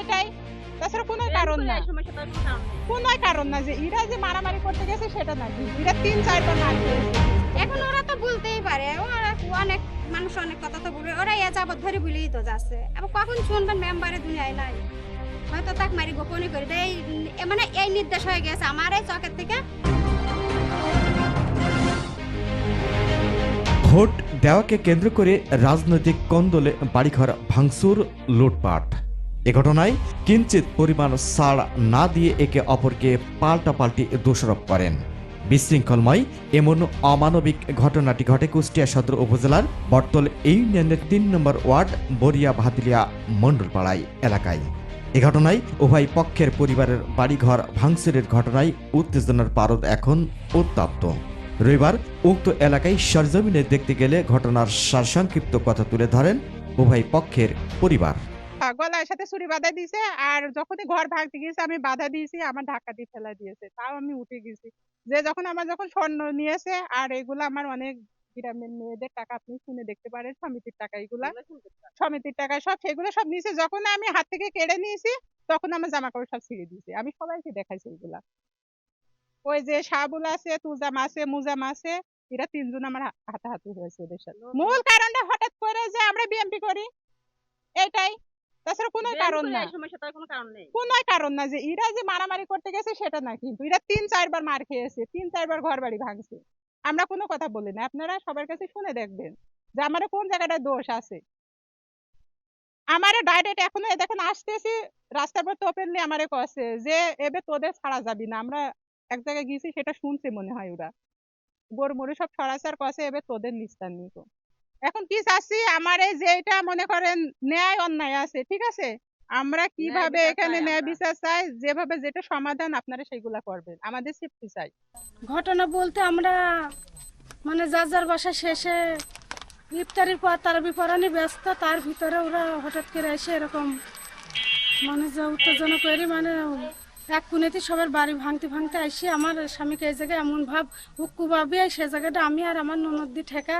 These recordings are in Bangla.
এটাই, তাছাড়া কোনো কারণ না, কোনো কারণ না যে এরা যে মারামারি করতে গেছে সেটা না, এরা 3-4 বার মার খেয়েছে। এখন ওরা তো বলতেই পারে, ওরা অনেক মানুষ অনেক কথা তো বলবে, ওরা এ যাবত ধরে বলেই তো যাচ্ছে। আবার কখন শুনবেন মেম্বারে দুনিয়ায় নাই, হয়তো তাক মারি গোপনই করে দেয়। মানে এই নির্দেশ হয়ে গেছে আমার এই চকের থেকে। ভোট দেওয়াকে কেন্দ্র করে রাজনৈতিক কোন্দলে বাড়িঘর ভাঙচুর, লুটপাট। এ ঘটনায় কিঞ্চিত পরিমাণ ছাড় না দিয়ে একে অপরকে পাল্টাপাল্টি দোষারোপ করেন। বিশৃঙ্খলময় এমন অমানবিক ঘটনাটি ঘটে কুষ্টিয়া সদর উপজেলার বটতল ইউনিয়নের ৩ নম্বর ওয়ার্ড বরিয়া ভাতিলিয়া মণ্ডলপাড়ায় এলাকায়। এ ঘটনায় উভয় পক্ষের পরিবারের বাড়িঘর ভাঙচুরের ঘটনায় উত্তেজনার পারদ এখন উত্তপ্ত। রবিবার উক্ত এলাকায় সরজমিনে দেখতে গেলে ঘটনার সারসংক্ষিপ্ত কথা তুলে ধরেন উভয় পক্ষের পরিবার। গলার সাথে ছুরি বাঁধা দিয়েছে, আর যখনই ঘর ভাঙতে গিয়েছে আমি বাধা দিয়েছি, আমার ধাক্কা দিয়ে ফেলা দিয়েছে, তাও আমি উঠে গেছি। যে যখন স্বর্ণ নিয়েছে, আর এগুলো আমার অনেক গ্রামের মেয়েদের টাকা, আপনি শুনে দেখতে পারেন, সমিতির টাকা, এগুলা সমিতির টাকা সব, সেগুলো সব নিয়েছে। যখন আমি হাত থেকে কেড়ে নিয়েছি তখন আমার জামা কাপড় সব ছিঁড়ে দিয়েছে, আমি সবাইকে দেখাইছি এগুলা। ওই যে সাবুল আছে, তুজাম আছে, মুজাম আছে, এরা 3জন আমার হাতাহাতি হয়েছে ওদের সাথে। মূল কারণটা হঠাৎ করে যে আমরা বিএমপি করি, এটাই, তাছাড়া কোনো কারণ না, কোনো কারণ না যে এরা যে মারামারি করতে গেছে সেটা না, কিন্তু এরা 3-4 বার মার খেয়েছে, 3-4 বার ঘর বাড়ি ভাঙছে। আমরা কোনো কথা বলি না, আপনারা সবার কাছে শুনে দেখবেন যে আমার কোন জায়গাটায় দোষ আছে। আমারে ডাইরেক্ট এখনো দেখেন আসতেছি রাস্তার পর তোপেনলি আমারে কছে যে এবে তোদের ছাড়া যাবি না, আমরা এক জায়গায় গেছি সেটা শুনছে মনে হয় ওরা, গরু মরু সব সরাচার কছে এবে তোদের নিস্তার নিত। এখন কি চাচ্ছি, আমার এই যেটা মনে করেন ন্যায় অন্যায় আছে, ঠিক আছে, আমরা কিভাবে এখানে ন্যায় বিচার চাই, যেভাবে যেটা সমাধান আপনারা সেগুলা করবেন, আমাদের সেফটি চাই। ঘটনা বলতে আমরা মানে যার যার বাসা শেষে ইফতারির পর তার বিপরণে ব্যস্ত, তার ভিতরে ওরা হঠাৎ করে এসে এরকম মানে যে উত্তেজনা করি, মানে এক কুনেতে সবার বাড়ি ভাঙতে ভাঙতে আসি আমার স্বামীকে এই জায়গায় এমন ভাব উক্কু ভাবি, সে জায়গাটা আমি আর আমার ননদ ঠেকা,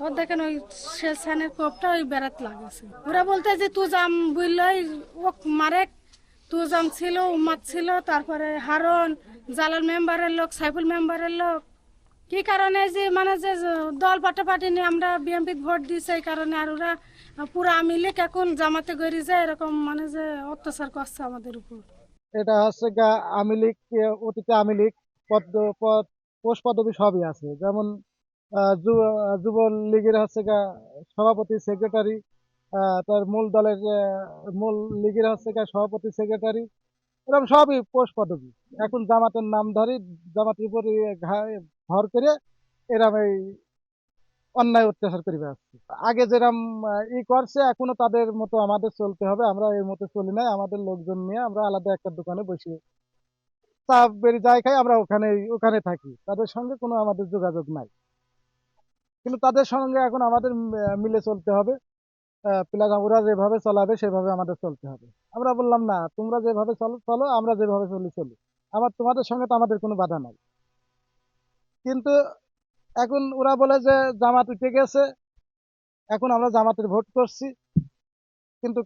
ওর দেখেন ওই সে স্যানের কোপটা ওই বেড়াত লাগেছে। ওরা বলতে যে তু জাম বুঝলই ও মারেক, তু জাম ছিল, উম্মাদ ছিল, তারপরে হারন জালাল মেম্বারের লোক, সাইফুল মেম্বারের লোক, কি কারণে যে মানে যে দল পাটাপাটি নিয়ে আমরা বিএনপি ভোট দিয়েছি, এই কারণে আর ওরা পুরা মিলে এখন জামাতে গড়ি যায়, এরকম মানে যে অত্যাচার করছে আমাদের উপর। এটা হচ্ছে গা আওয়ামী লীগ, অতীতে আওয়ামী লীগ পোস্ট পদবি সবই আছে, যেমন যুবলীগের হচ্ছে গা সভাপতি সেক্রেটারি, তার মূল দলের মূল লীগের হচ্ছে গা সভাপতি সেক্রেটারি, এরকম সবই পোস্ট পদবি। এখন জামাতের নাম ধরি, জামাতের উপর ভর করে এরম এই অন্যায় অত্যাচার করিবে আসছে। আগে যেরকম করছে এখনো তাদের মতো আমাদের চলতে হবে, আমরা এর মতো চলি নাই। আমাদের লোকজন নিয়ে আমরা আলাদা একটা দোকানে বসে চা বেরি যাই খাই, আমরা ওখানে থাকি, তাদের সঙ্গে কোনো আমাদের যোগাযোগ নাই। কিন্তু তাদের সঙ্গে এখন আমাদের মিলে চলতে হবে, প্লাস ওরা যেভাবে চলাবে সেভাবে আমাদের চলতে হবে। আমরা বললাম না, তোমরা যেভাবে চলো চলো, আমরা যেভাবে চলি। তোমাদের সঙ্গে তো আমাদের কোনো বাধা নাই। কিন্তু এখন ওরা বলে যে জামাত উঠে গেছে, এখন আমরা জামাতের ভোট করছি, কিন্তু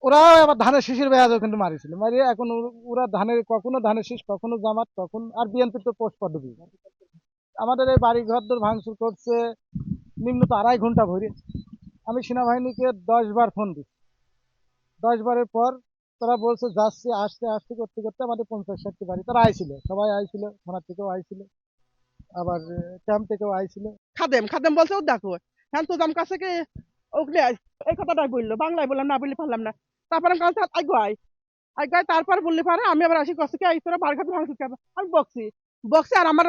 ওরাও আবার ধানের শীষের বেয়াজও কিন্তু মারিছিল, মারিয়ে এখন ওরা কখনো ধানের শীষ, কখনো জামাত, কখন আর বিএনপির তো পোস্ট পদবি। আমাদের এই বাড়ি ঘর দর ভাঙচুর করছে নিম্নত 2.5 ঘন্টা ভরে। আমি সেনাবাহিনীকে 10 বার ফোন দিচ্ছি, 10 বারের পর তারা বলছে যাচ্ছে, আসতে আসতে করতে করতে আমাদের 50-60টি বাড়ি তারা আইছিল, সবাই আইছিল, থানা থেকেও আইছিল, আবার ক্যাম্প থেকেও আইছিল। খাদেম খাদেম বলছে ও দেখো, হ্যাঁ তো জাম কাছে কি ওগুলি এই কথাটাই বললো, বাংলায় বললাম না, বললে পারলাম না। তারপর আমি কাছে আগায় তারপর বললে পারে আমি আবার আসি কষ্ট কি তোরা বার খাতে ভাঙছিস কেন, আমি বকছি বকছি, আর আমার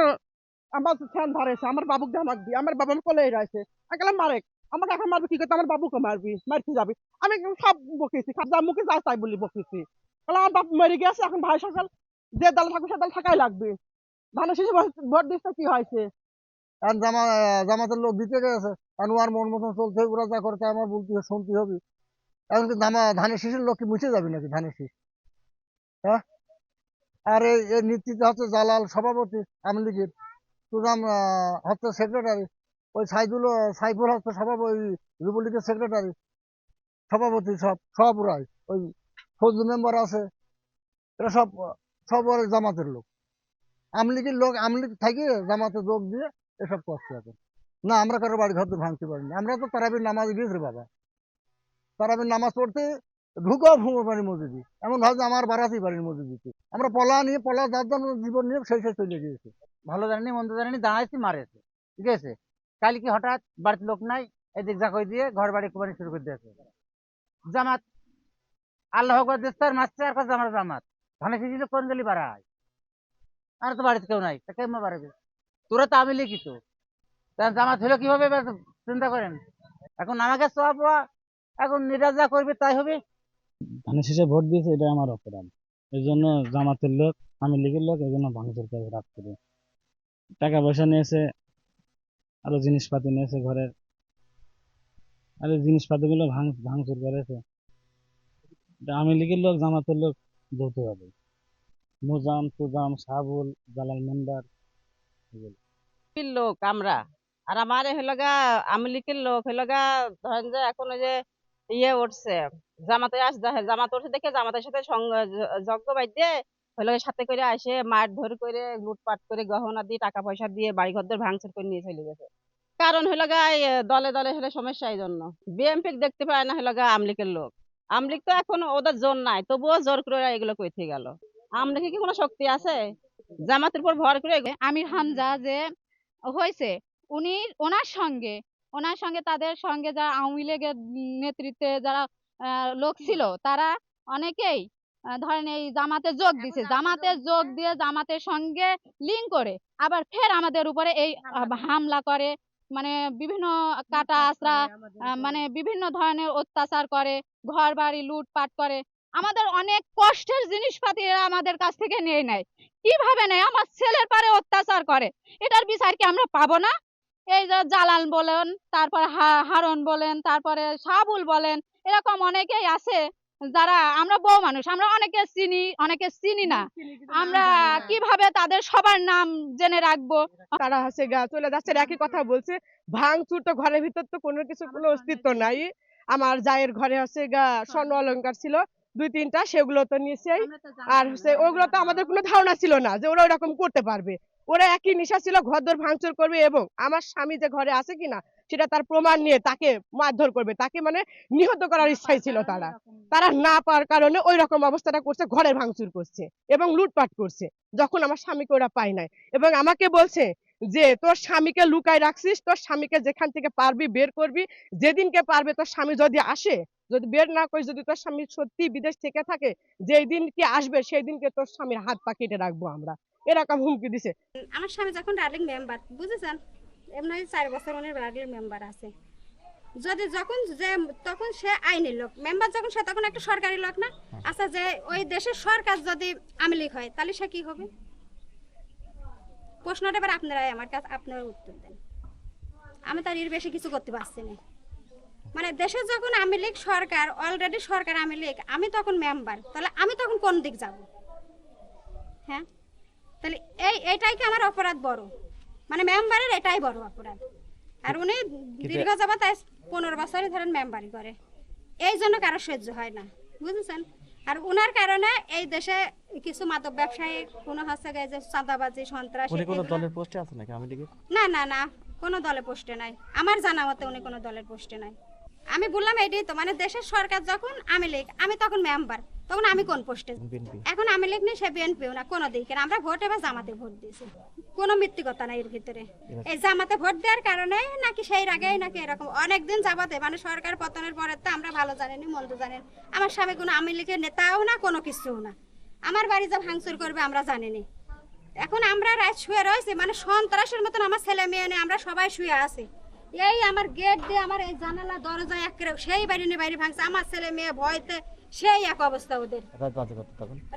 আমার ফ্যান ধরেছে, আমার বাবুক ধামাক দি, আমার বাবা আমার কোলে রয়েছে, আমি গেলাম মারেক, আমাকে এখন মারবি কি করতে, আমার বাবুকে মারতে যাবি, আমি সব বকেছি, যা মুখে যা তাই বললি বকেছি। আমার বাপ মরে গেছে, এখন ভাই সকাল যে দল থাকবে সে দল থাকাই লাগবে। ধানের শেষে ভোট দিচ্ছে কি হয়েছে, আর জামাতের লোক দিতে গেছে, আর ওর মন মতন চলছে, ওরা যা করতে আমার বলতে শুনতে হবে। এখন কি ধানের শীষের লোক কি মুছে যাবে নাকি ধানের শীষ? হ্যাঁ, আর এই নেতৃত্বে হচ্ছে জালাল সভাপতি আওয়ামী লীগের, সুজাম হচ্ছে সেক্রেটারি, ওই সাইফুল হচ্ছে সভাপতি যুবলীগের সেক্রেটারি সভাপতি, সব ওরাই ওই ফৌজি মেম্বার আছে, এরা সব সব ওর জামাতের লোক, আমলিগের লোক, আমলিগ থেকে জামাতে যোগ দিয়ে এসব করছে এখন। না আমরা কারো বাড়ি ঘর তো ভাঙতে পারিনি, আমরা তো তারাবির নামাজ গিয়েছি বাবা, তারাবির নামাজ পড়তে ঢুকাও ঘুমো পারি মসজিদে, এমন ভাবে যে আমার বাড়াতেই পারিনি মসজিদে। আমরা পলা যার জন্য জীবন নিয়ে সেই চলে গিয়েছে। ভালো জানি মন্দ জানি দাঁড়াইছি মারেছে, ঠিক আছে। কালকে হঠাৎ বাড়িতে লোক নাই, এদিক যা কই দিয়ে ঘর বাড়ি কোরবানি শুরু করে দিয়েছে জামাত। আল্লাহ আকবার দেশটার মারছে, আর কাছে আমার জামাত ধানে সিঁচিলে কোন গেলি বাড়ায়, আর তো বাড়িতে কেউ নাই, তা কেমন বাড়াবে? তোরা তো আমি লিখি তো, জামাত হলো কিভাবে এবার চিন্তা করেন। এখন আমাকে সব এখন নিরাজ যা করবে তাই হবে। ধানের শেষে ভোট দিয়েছে, এটা আমার অপরাধ। এই জন্য জামাতের লোক, আমি লীগের লোক, এই জন্য ভাঙচুর করে রাত করে টাকা পয়সা নিয়েছে, আরো জিনিসপাতি নিয়েছে ঘরের, আর এই জিনিসপাতি গুলো ভাঙচুর করেছে। এটা আমি লীগের লোক, জামাতের লোক যৌথ হবে। মুজাম, তুজাম, সাবুল, জালাল মেম্বার, লোক আমরা, আর আমার হলো গা আওয়ামী লীগের লোক হলো গা, ধরেন যে এখন ওই যে ইয়ে উঠছে জামাতে জামাত উঠছে দেখে জামাতের সাথে যজ্ঞ বাইদে হলো সাথে করে আসে মার ধর করে লুটপাট করে গহনা দিয়ে টাকা পয়সা দিয়ে বাড়ি ঘরদের ভাঙচুর করে নিয়ে চলে গেছে। কারণ হলো গা দলে দলে হলো সমস্যা, এই জন্য বিএনপি দেখতে পায় না হলো গা আওয়ামী লীগের লোক। আওয়ামী লীগ তো এখন ওদের জোর নাই, তবুও জোর করে এগুলো কইতে গেল। আওয়ামী লীগের কি কোনো শক্তি আছে? জামাতের উপর ভর করে আমির হামজা যে হয়েছে, ওনার সঙ্গে তাদের সঙ্গে যারা আওয়ামী লীগের নেতৃত্বে যারা লোক ছিল, তারা অনেকেই ধরেন এই জামাতে যোগ দিছে, জামাতে যোগ দিয়ে জামাতের সঙ্গে লিঙ্ক করে আবার ফের আমাদের উপরে এই হামলা করে, মানে বিভিন্ন কাটা আশ্রা, মানে বিভিন্ন ধরনের অত্যাচার করে, ঘর বাড়ি লুটপাট করে, আমাদের অনেক কষ্টের জিনিসপাতি এরা আমাদের কাছ থেকে নিয়ে নেয়। কিভাবে নেয়? আমার ছেলের পারে অত্যাচার করে, এটার বিচার কি আমরা পাবো না? এই যে জালাল বলেন, তারপরে হারুন বলেন, তারপরে সাবুল বলেন, এরকম অনেকেই আছে যারা, আমরা বউ মানুষ, আমরা অনেকে চিনি অনেকে চিনি না, আমরা কিভাবে তাদের সবার নাম জেনে রাখবো? তারা হচ্ছে গা চলে যাচ্ছে, একই কথা বলছে। ভাঙচুর তো ঘরের ভিতর তো কোনো কিছু কোনো অস্তিত্ব নাই। আমার জায়ের ঘরে হচ্ছে গা স্বর্ণ অলংকার ছিল 2-3টা, সেগুলো তো নিয়েছেই। আর হচ্ছে ওগুলো তো আমাদের কোনো ধারণা ছিল না যে ওরা ওরকম করতে পারবে। ওরা একই নেশা ছিল ঘরদোর ভাঙচুর করবে, এবং আমার স্বামী যে ঘরে আছে কিনা সেটা তার প্রমাণ নিয়ে তাকে মারধর করবে, তাকে মানে নিহত করার ইচ্ছাই ছিল। তারা না পাওয়ার কারণে ওই রকম অবস্থাটা করছে, ঘরের ভাঙচুর করছে এবং লুটপাট করছে, যখন আমার স্বামীকে ওরা পায় নাই। এবং আমাকে বলছে যে তোর স্বামীকে লুকায় রাখছিস, তোর স্বামীকে যেখান থেকে পারবি বের করবি, যেদিনকে পারবে তোর স্বামী যদি আসে, যদি বের না করিস, যদি তোর স্বামী সত্যি বিদেশ থেকে থাকে, যেই দিন কি আসবে সেই দিনকে তোর স্বামীর হাত পা কেটে রাখবো আমরা, এরকম হুমকি দিছে। আমার স্বামী যখন রানিং মেম্বার, বুঝেছেন, এমনি 4 বছর উনি রানিং মেম্বার আছে। যদি তখন সে আইনের লোক, মেম্বার যখন সে তখন একটা সরকারি লোক না। আচ্ছা, যে ওই দেশের সরকার যদি আওয়ামী লীগ হয় তাহলে সে কি হবে? প্রশ্নটা এবার আপনারাই আমার কাছে আপনারা উত্তর দেন। আমি তার এর বেশি কিছু করতে পারছি না। মানে দেশে যখন আওয়ামী লীগ সরকার, অলরেডি সরকার আওয়ামী লীগ, আমি তখন মেম্বার, তাহলে আমি তখন কোন দিক যাব? হ্যাঁ, তাহলে এইটাই কি আমার অপরাধ বড়? মানে মেম্বারের এটাই বড় অপরাধ। আর উনি দীর্ঘ যাবত 15 বছরই ধরেন মেম্বারি করে, এই জন্য কারো সহ্য হয় না, বুঝেছেন। আর উনার কারণে এই দেশে কিছু মাদক ব্যবসায়ী, কোনো হচ্ছে যে চাঁদাবাজি, সন্ত্রাস, না কোনো দলে পোস্টে নাই, আমার জানা মতে উনি কোনো দলের পোস্টে নাই। আমি বললাম এইটাই তো, মানে দেশের সরকার যখন আওয়ামী লীগ, আমি তখন মেম্বার, তখন আমি কোন পোস্টে? এখন আওয়ামী লীগ নেই, সে বিএনপিও না, কোনো দিকে আমরা ভোট এবার জামাতে ভোট দিয়েছি, কোনো মিথ্যিকতা নাই এর ভিতরে। এই জামাতে ভোট দেওয়ার কারণে নাকি সেই আগেই নাকি এরকম অনেকদিন যাবতে, মানে সরকার পতনের পরে তো আমরা ভালো জানিনি মন্দ জানেন, আমার স্বামী কোনো আওয়ামী লীগের নেতাও না, কোনো কিছুও না। আমার বাড়ি যা ভাঙচুর করবে আমরা জানিনি। এখন আমরা রাত শুয়ে রয়েছি, মানে সন্ত্রাসের মতন আমার ছেলে মেয়ে নিয়ে আমরা সবাই শুয়ে আছি। এই আমার গেট দিয়ে আমার এই জানালা দরজা সেই বাড়ি নিয়ে বাইরে ভাঙছে, আমার ছেলে মেয়ে ভয়তে সেই এক অবস্থা ওদের।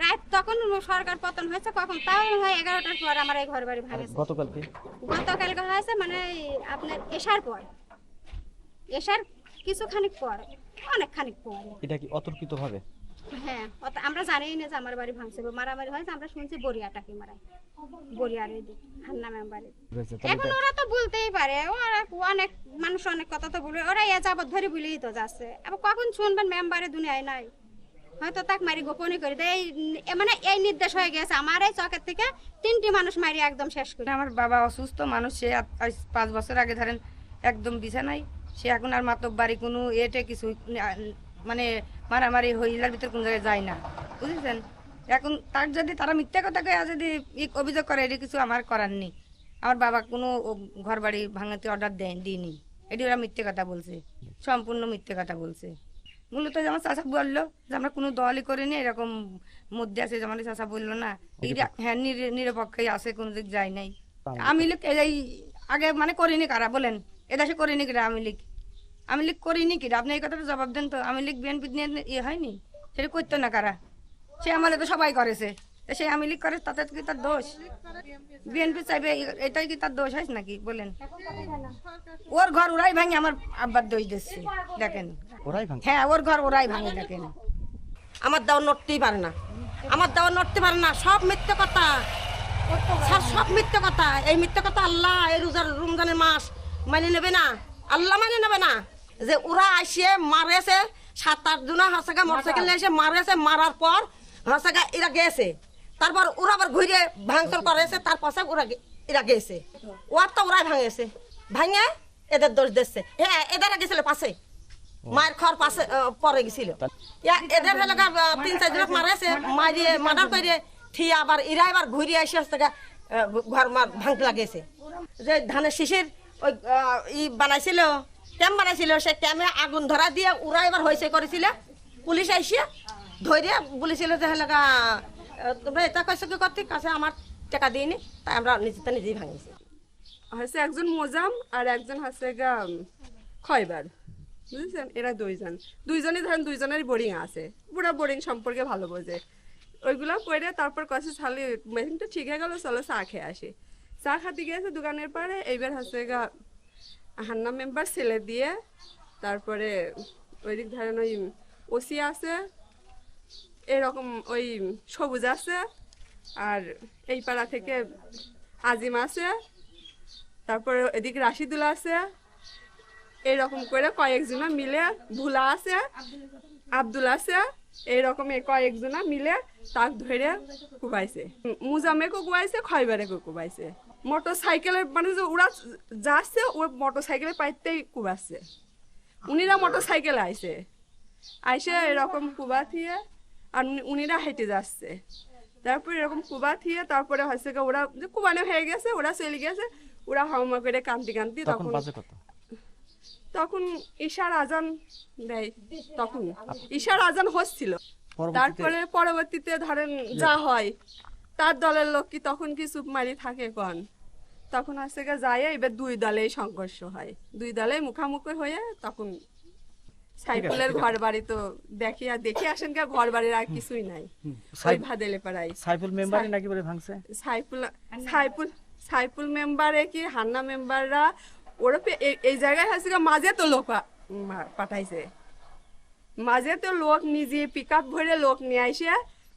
রাত তখন সরকার পতন হয়েছে কখন, তাও হয় 11টার পর আমার এই ঘর বাড়ি ভাঙেছে। গতকালকে হয়েছে মানে আপনার এশার পর, এশার কিছুখানিক পর, অনেকখানিক পর। এটা কি অতর্কিত ভাবে? হ্যাঁ, আমরা জানি না যে আমার বাড়ি ভাঙছে, মারামারি হয়েছে, আমরা শুনছি বরিয়াটাকে মারাই, বরিয়ার ওই দিক হান্না মেম্বারে। এখন ওরা তো বলতেই পারে, ওরা অনেক মানুষ অনেক কথা তো বলবে, ওরা এ যাবত ধরে বলেই তো যাচ্ছে। আবার কখন শুনবেন মেম্বারে দুনিয়ায় নাই, হয়তো তাক মারি গোপনে করে দেয় মানে এই নির্দেশ হয়ে গেছে আমার এই চকের থেকে 3টি মানুষ মারি একদম শেষ করে। আমার বাবা অসুস্থ মানুষ, সে 5 বছর আগে ধরেন একদম বিছানায়, সে এখন আর মাতব্বাড়ি কোনো এটে কিছু মানে মারামারি হইলার ভিতরে কোনো জায়গায় যায় না, বুঝেছেন। এখন তার যদি তারা মিথ্যা কথা কয়ে যদি অভিযোগ করে, এটি কিছু আমার করার নেই। আমার বাবা কোনো ঘর বাড়ি ভাঙাতে অর্ডার দিইনি, এটি ওরা মিথ্যে কথা বলছে, সম্পূর্ণ মিথ্যে কথা বলছে। মূলত যেমন চাষা বললো যে আমরা কোনো দলই করিনি, এরকম মধ্যে আছে যেমন চাষা বললো না, হ্যাঁ নিরপেক্ষই আছে, কোনো দিক যায় নাই। আমি লীগ এই আগে মানে করিনি কারা বলেন, এদেশে করিনি কিরা আমি লীগ করিনি কিরা, আপনি এই কথাটা জবাব দেন তো। আমি লীগ বিএনপি নিয়ে ইয়ে হয়নি, সেটা করতো না কারা, সে আমলে তো সবাই করেছে, সে আমি লীগ করে তাতে কি তার দোষ? বিএনপি চাইবে এটাই কি তার দোষ হয় নাকি বলেন? ওর ঘর ওরাই ভাঙে আমার আব্বার দোষ দিচ্ছে, দেখেন। হ্যাঁ, ওর ঘর ওরাই ভাঙে, দেখেন। আমার দেওয়া নড়তেই পারে না, আমার দেওয়া নড়তে পারে না, সব মিথ্যে কথা স্যার, সব মিথ্যে কথা। এই মিথ্যে কথা আল্লাহ এই রমজানের মাস মানে নেবে না, আল্লাহ মানে নেবে না। যে ওরা আসিয়ে মারেছে 7-8 জন হাসাগা মোটরসাইকেল এসে মারেছে, মারার পর হাসাগা এরা গেছে, তারপর ওরা আবার ঘুরে ভাঙচুর করেছে, তার পাশে এরা গেছে, ওর তো ওরাই ভাঙেছে, ভাঙে এদের দোষ দিচ্ছে। হ্যাঁ, এদের গেছিল পাশে মায়ের ঘর পাশে পরে গেছিল, এদের 3-4 জন মারেছে, মারিয়ে মার্ডার করে ঠিক আবার এরা এবার ঘুরে এসে ঘর ভাঙতে লাগিয়েছে। যে ধানের শিশির ওই বানাইছিল, ক্যাম্প বানাইছিল, সে ক্যাম্পে আগুন ধরা দিয়ে ওরা এবার হয়েছে করেছিল, পুলিশ এসে ধরে বলেছিল যে হেলাকা তোমরা এটা কইছো কি করতে, কাছে আমার টাকা দিইনি, তাই আমরা নিজেই ভাঙিয়েছি। হচ্ছে একজন মোজাম আর একজন হচ্ছে গা খয়বার, বুঝেছেন। এরা দুইজনই ধরেন দুইজনেরই বোরিং আছে, পুরো বোরিং সম্পর্কে ভালো বোঝে। ওইগুলো করে তারপর কাছে ছালে মেশিনটা ঠিক হয়ে গেল, চলো চা খেয়ে আসি। চা খাতে গিয়েছে দোকানের পারে, এইবার হচ্ছে গা হান্না মেম্বার ছেলে দিয়ে, তারপরে ওই দিক ধরেন ওই ওসি আছে, এরকম ওই সবুজ আছে, আর এই পাড়া থেকে আজিম আছে, তারপরে এদিকে রাশিদুল আছে, এইরকম করে কয়েকজনা মিলে, ভুলা আছে, আব্দুল আছে, এইরকম কয়েকজনা মিলে তাক ধরে কুবাইছে, মুজামেকেও কুবাইছে, খয়বারেকেও কুবাইছে। মোটর সাইকেলের মানে যে ওরা যাচ্ছে, ওর মোটর সাইকেলের পাইতেই কুবাচ্ছে, উনিরা মোটর সাইকেলে আইসে এরকম কুবা থিয়ে, আর উনিরা হেঁটে যাচ্ছে, তারপর এরকম কুবা থিয়ে তারপরে হচ্ছে ওরা যে কুবানো হয়ে গেছে, ওরা চলে গেছে, ওরা হাওমা করে কান্তি তখন ঈশার আজান দেয়, তখন ঈশার আজান হচ্ছিল। তারপরে পরবর্তীতে ধরেন যা হয়, তার দলের লোক কি তখন কি চুপ মারি থাকে কন, তখন হচ্ছে যায়, এবার 2 দলেই সংঘর্ষ হয়, 2 দলেই মুখামুখি হয়ে তখন সাইফুলের ঘর বাড়ি তো দেখে আসেন, ঘর বাড়ির আর কিছুই নাই, ওই ভাদেলে পাড়াই। সাইফুল মেম্বারই নাকি বলে ভাঙছে, সাইফুল মেম্বারে কি হান্না মেম্বাররা ওরা এই জায়গায় হচ্ছে মাঝে তো লোক পাঠাইছে, মাঝে তো লোক নিজে পিক আপ ভরে লোক নিয়ে আসে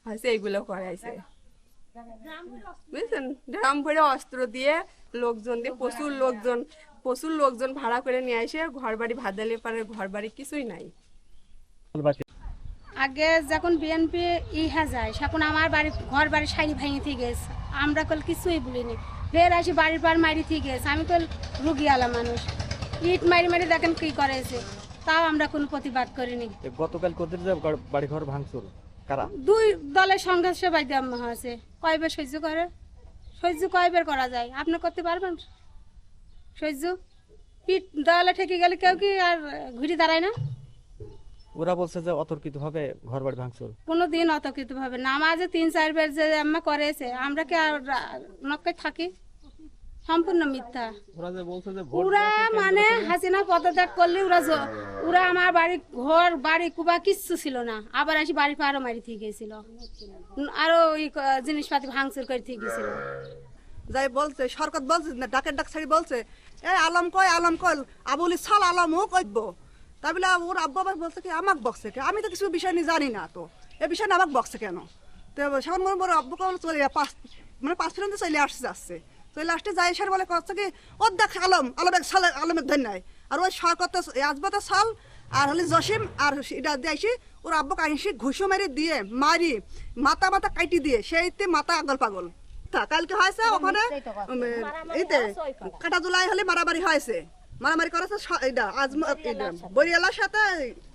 হচ্ছে এইগুলো করাইছে, বুঝছেন। ড্রাম ভরে অস্ত্র দিয়ে লোকজন দিয়ে প্রচুর লোকজন ভাড়া করে নিয়ে আসে, ঘর বাড়ি ভাদালে পারে, ঘর বাড়ি কিছুই নাই। আগে যখন বিএনপি যায়, তখন আমার ঘর বাড়ি সাইনি ভাঙি থেকে গেছে, আমরা কল কিছুই বলিনি, ফের আসি বাড়ির পার মারি থেকে গেছে। আমি তো রুগী আলা মানুষ, ইট মারি দেখেন কি করেছে, তাও আমরা কোনো প্রতিবাদ করিনি। গতকাল কতদিন বাড়ি ঘর ভাঙচুর কারা? 2 দলের সংঘর্ষ বাইতে হয়েছে, কয়বার সহ্য কয়বার করা যায়, আপনি করতে পারবেন সহ্য? পিঠ দেওয়ালে ঠেকে গেলে কেউ কি আর ঘুরে দাঁড়ায় না? ওরা বলছে যে অতর্কিত ভাবে ঘর বাড়ি ভাঙচুর, কোনোদিন অতর্কিত ভাবে না, আমাদের 3-4 বার যে আম্মা করেছে, আমরা কি আর নক্কায় থাকি? সম্পূর্ণ মিথ্যা। ওরা মানে হাসিনা পদত্যাগ করলে ওরা আমার ঘর বাড়ি কুবা কিচ্ছু ছিল না, আবার আসি বাড়ি পারো মারি থেকে গেছিল, আরো ওই জিনিসপাতি ভাঙচুর করে থেকে গেছিল। যাই বলছে সরকার বলছে না, ডাকের ডাক ছাড়ি বলছে আলম কয় আবুল সাল আলমও কইব, তাই বলে ওর আব্বা আবার বলছে কি আমাকে বকছে কে, আমি তো কিছু বিষয় নিয়ে জানি না, তো এ বিষয় নিয়ে আমাকে বকছে কেন? তো সেখন বড় আব্বুকে চলে 5 পর্যন্ত চলে যাচ্ছে, চলে আসতে যাই সে বলে করছে কি ওর দেখ আলমের ধন্যায়, আর ওই সরকার তো আসবে তো সাল আর হলে জসিম আর এটা দিয়ে ওর আব্বুকে আইসি ঘুষো মেরে দিয়ে মারি মাথা মাথা কাটি দিয়ে সেইতে মাথা আগল পাগল কালকে হয়েছে ওখানে এইতে কাটা জুলাই হলে মারামারি হয়েছে মারামারি করেছে এটা আজ বরিয়ালার সাথে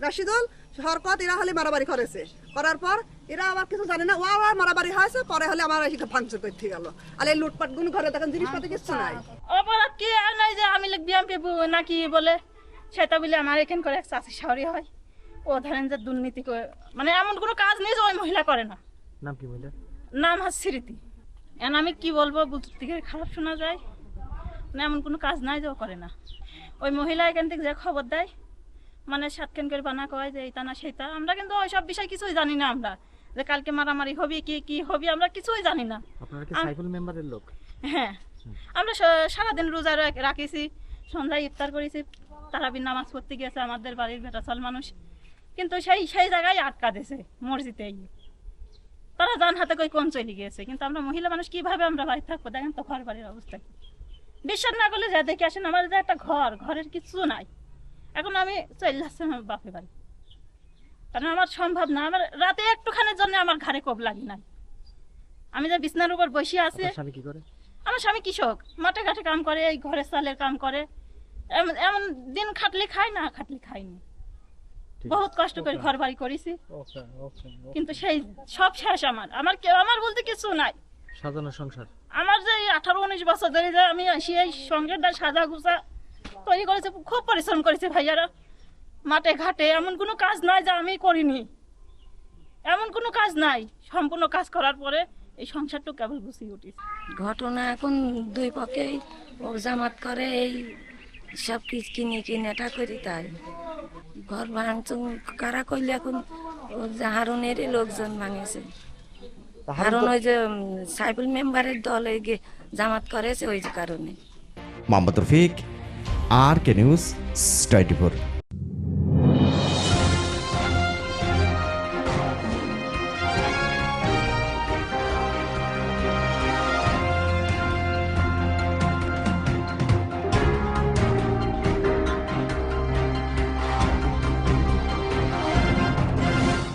রাশিদুল হরকত এরা হলে মারামারি করেছে করার পর এরা আবার কিছু জানে না ও আবার মারামারি হয়েছে পরে হলে আমার ভাঙচুর করতে গেল আর এই লুটপাট গুলো ঘরে দেখেন জিনিসপাতি কিছু নাই অপরাধ কি আর নাই যে আমি বিএমপি নাকি বলে সেটা বলে আমার এখান করে এক চাষি শাওরি হয় ও ধরেন যে দুর্নীতি করে মানে এমন কোনো কাজ নেই যে ওই মহিলা করে না। নাম কি মহিলা? নাম হচ্ছে স্মৃতি। এখন আমি কি বলবো বুঝতে থেকে খারাপ শোনা যায় না, এমন কোনো কাজ নাই যে ও করে না। ওই মহিলা এখান থেকে যে খবর দেয় মানে সাতখান করে বানা কয় যে এইটা না সেইটা, আমরা কিন্তু ওই সব বিষয় কিছুই জানি না। আমরা যে কালকে মারামারি হবে কি হবে আমরা কিছুই জানি না। আপনারা কি সাইফুল মেম্বারের লোক? হ্যাঁ, আমরা সারাদিন রোজা রাখিছি, সন্ধ্যায় ইফতার করেছি, তারাবির নামাজ পড়তে গেছে আমাদের বাড়ির বেটাচাল মানুষ, কিন্তু সেই জায়গায় আটকা দিয়েছে মসজিদে। তারা জান হাতে কই কোন চলে গিয়েছে, কিন্তু আমরা মহিলা মানুষ কিভাবে আমরা বাড়ি থাকবো? দেখেন তো ঘর বাড়ির অবস্থা কি। বিশ্বাস না করলে যা দেখে আসেন, আমাদের যে একটা ঘরের কিছু নাই। এখন আমি চলে যাচ্ছি আমার বাপের বাড়ি, কারণ আমার সম্ভব না। আমার রাতে একটুখানির জন্য আমার ঘরে কোপ লাগি নাই। আমি যে বিছনার উপর বসে আছি। কি করে? আমার স্বামী কৃষক, মাঠে ঘাটে কাম করে, এই ঘরের চালের কাম করে। এমন দিন খাটলে খাই না খাটলে খাইনি, বহুত কষ্ট করে ঘর বাড়ি করেছি, কিন্তু সেই সব শেষ। আমার বলতে কিছু নাই। সাজানো সংসার আমার যে 18-19 বছর ধরে যে আমি সেই সংসারটা সাজা গুছা তৈরি করেছি, খুব পরিশ্রম করেছি ভাইয়ারা। মাঠে ঘাটে এমন কোনো কাজ নাই যে আমি করিনি, এমন কোনো কাজ নাই। সম্পূর্ণ কাজ করার পরে এই সংসারটা কেবল গুছিয়ে উঠেছে। ঘটনা এখন দুই পক্ষেই ও জামাত করে, এই সব কিছু কিনেটা করি। তাই ঘর ভাঙচুর কারা করলে এখন হারুনেরই লোকজন ভাঙেছে। হারুন ওই যে সাইফুল মেম্বারের দল এই জামাত করেছে ওই কারণে। Mohammad Rafiq, RK News 24।